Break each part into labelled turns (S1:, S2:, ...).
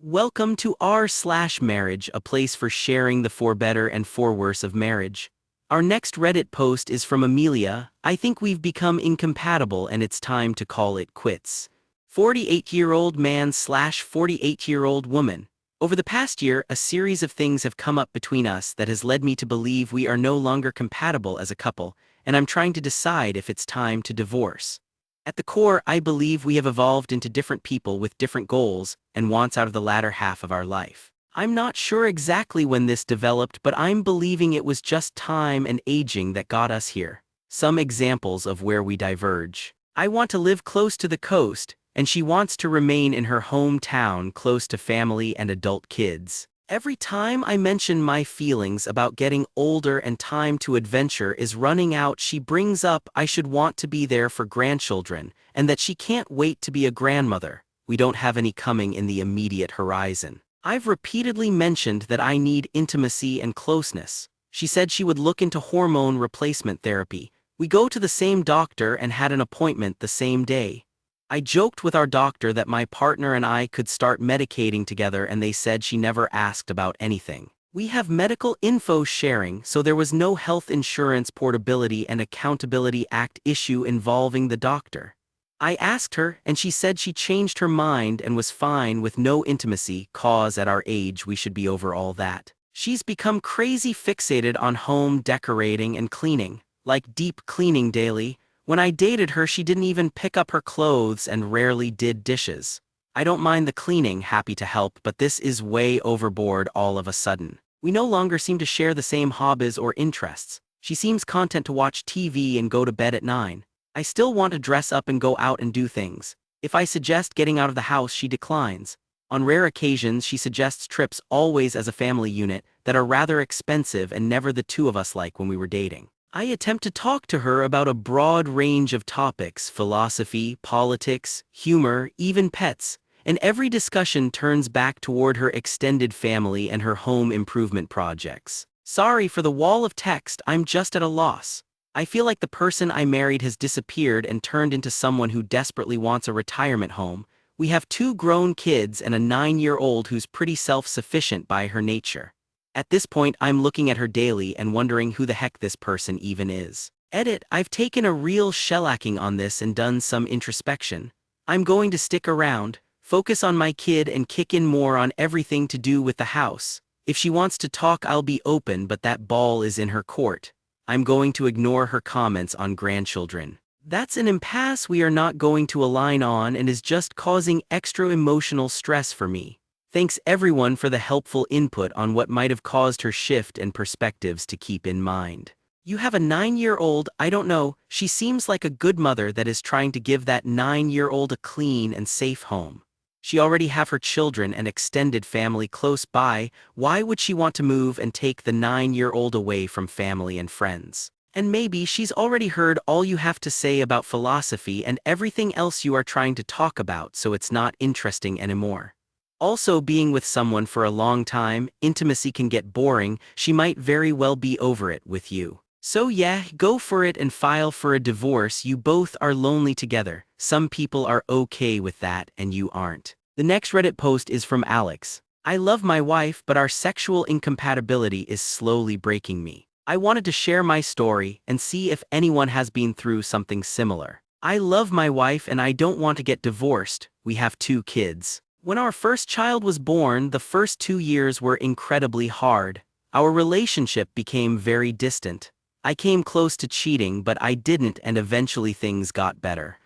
S1: Welcome to r/marriage, a place for sharing the for better and for worse of marriage. Our next Reddit post is from Amelia. I think we've become incompatible and it's time to call it quits. 48-year-old man/48-year-old woman. Over the past year, a series of things have come up between us that has led me to believe we are no longer compatible as a couple, and I'm trying to decide if it's time to divorce. At the core, I believe we have evolved into different people with different goals and wants out of the latter half of our life. I'm not sure exactly when this developed, but I'm believing it was just time and aging that got us here. Some examples of where we diverge. I want to live close to the coast, and she wants to remain in her hometown close to family and adult kids. Every time I mention my feelings about getting older and time to adventure is running out, she brings up I should want to be there for grandchildren, and that she can't wait to be a grandmother. We don't have any coming in the immediate horizon. I've repeatedly mentioned that I need intimacy and closeness. She said she would look into hormone replacement therapy. We go to the same doctor and had an appointment the same day. I joked with our doctor that my partner and I could start medicating together, and they said she never asked about anything. We have medical info sharing, so there was no health insurance portability and accountability act issue involving the doctor. I asked her, and she said she changed her mind and was fine with no intimacy, cause at our age we should be over all that. She's become crazy fixated on home decorating and cleaning, like deep cleaning daily. When I dated her, she didn't even pick up her clothes and rarely did dishes. I don't mind the cleaning, happy to help, but this is way overboard all of a sudden. We no longer seem to share the same hobbies or interests. She seems content to watch TV and go to bed at 9. I still want to dress up and go out and do things. If I suggest getting out of the house, she declines. On rare occasions, she suggests trips, always as a family unit, that are rather expensive and never the two of us like when we were dating. I attempt to talk to her about a broad range of topics: philosophy, politics, humor, even pets, and every discussion turns back toward her extended family and her home improvement projects. Sorry for the wall of text, I'm just at a loss. I feel like the person I married has disappeared and turned into someone who desperately wants a retirement home. We have 2 grown kids and a 9-year-old who's pretty self-sufficient by her nature. At this point, I'm looking at her daily and wondering who the heck this person even is. Edit: I've taken a real shellacking on this and done some introspection. I'm going to stick around, focus on my kid, and kick in more on everything to do with the house. If she wants to talk, I'll be open, but that ball is in her court. I'm going to ignore her comments on grandchildren. That's an impasse we are not going to align on and is just causing extra emotional stress for me. Thanks everyone for the helpful input on what might have caused her shift and perspectives to keep in mind. You have a 9-year-old, I don't know, she seems like a good mother that is trying to give that 9-year-old a clean and safe home. She already have her children and extended family close by. Why would she want to move and take the 9-year-old away from family and friends? And maybe she's already heard all you have to say about philosophy and everything else you are trying to talk about, so it's not interesting anymore. Also, being with someone for a long time, intimacy can get boring. She might very well be over it with you. So yeah, go for it and file for a divorce. You both are lonely together. Some people are okay with that and you aren't. The next Reddit post is from Alex. I love my wife, but our sexual incompatibility is slowly breaking me. I wanted to share my story and see if anyone has been through something similar. I love my wife and I don't want to get divorced. We have 2 kids. When our first child was born, the first 2 years were incredibly hard. Our relationship became very distant. I came close to cheating, but I didn't, and eventually things got better.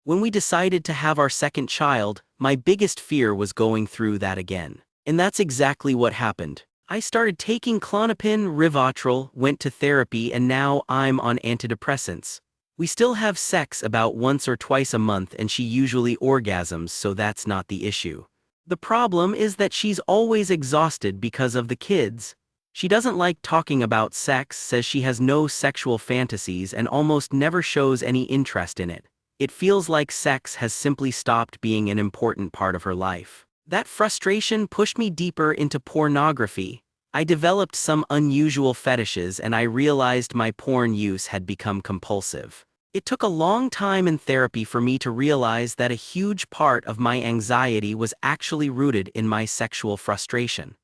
S1: When we decided to have our second child, my biggest fear was going through that again. And that's exactly what happened. I started taking Klonopin, Rivotril, went to therapy, and now I'm on antidepressants. We still have sex about once or twice a month and she usually orgasms, so that's not the issue. The problem is that she's always exhausted because of the kids. She doesn't like talking about sex, says she has no sexual fantasies and almost never shows any interest in it. It feels like sex has simply stopped being an important part of her life. That frustration pushed me deeper into pornography. I developed some unusual fetishes and I realized my porn use had become compulsive. It took a long time in therapy for me to realize that a huge part of my anxiety was actually rooted in my sexual frustration.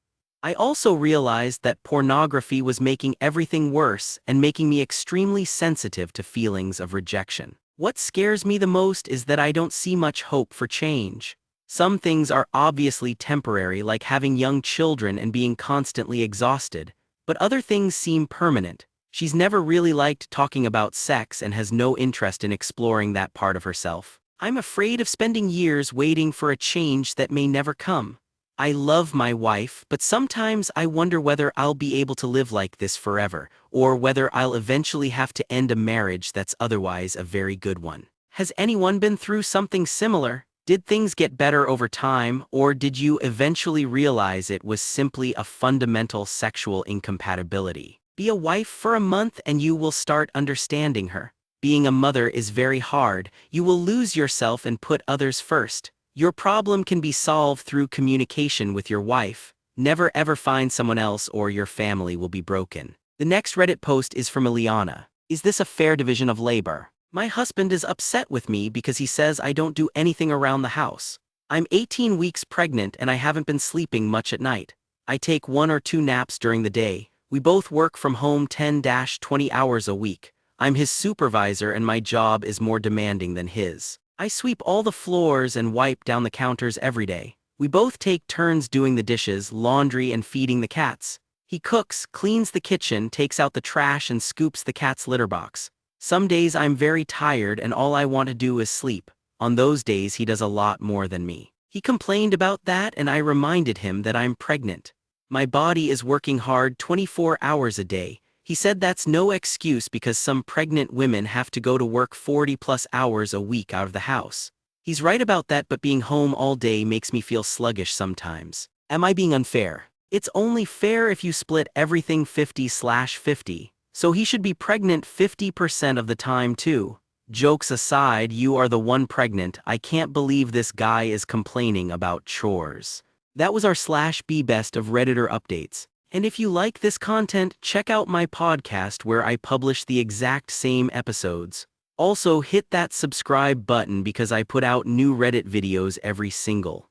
S1: I also realized that pornography was making everything worse and making me extremely sensitive to feelings of rejection. What scares me the most is that I don't see much hope for change. Some things are obviously temporary, like having young children and being constantly exhausted, but other things seem permanent. She's never really liked talking about sex and has no interest in exploring that part of herself. I'm afraid of spending years waiting for a change that may never come. I love my wife, but sometimes I wonder whether I'll be able to live like this forever, or whether I'll eventually have to end a marriage that's otherwise a very good one. Has anyone been through something similar? Did things get better over time, or did you eventually realize it was simply a fundamental sexual incompatibility? Be a wife for a month and you will start understanding her. Being a mother is very hard. You will lose yourself and put others first. Your problem can be solved through communication with your wife. Never ever find someone else or your family will be broken. The next Reddit post is from Eliana. Is this a fair division of labor? My husband is upset with me because he says I don't do anything around the house. I'm 18 weeks pregnant and I haven't been sleeping much at night. I take 1 or 2 naps during the day. We both work from home 10-20 hours a week. I'm his supervisor and my job is more demanding than his. I sweep all the floors and wipe down the counters every day. We both take turns doing the dishes, laundry, and feeding the cats. He cooks, cleans the kitchen, takes out the trash, and scoops the cat's litter box. Some days I'm very tired and all I want to do is sleep. On those days he does a lot more than me. He complained about that and I reminded him that I'm pregnant. My body is working hard 24 hours a day. He said that's no excuse because some pregnant women have to go to work 40+ hours a week out of the house. He's right about that, but being home all day makes me feel sluggish sometimes. Am I being unfair? It's only fair if you split everything 50/50, so he should be pregnant 50% of the time too. Jokes aside, you are the one pregnant. I can't believe this guy is complaining about chores. That was our /B best of Redditor updates. And if you like this content, check out my podcast where I publish the exact same episodes. Also hit that subscribe button because I put out new Reddit videos every single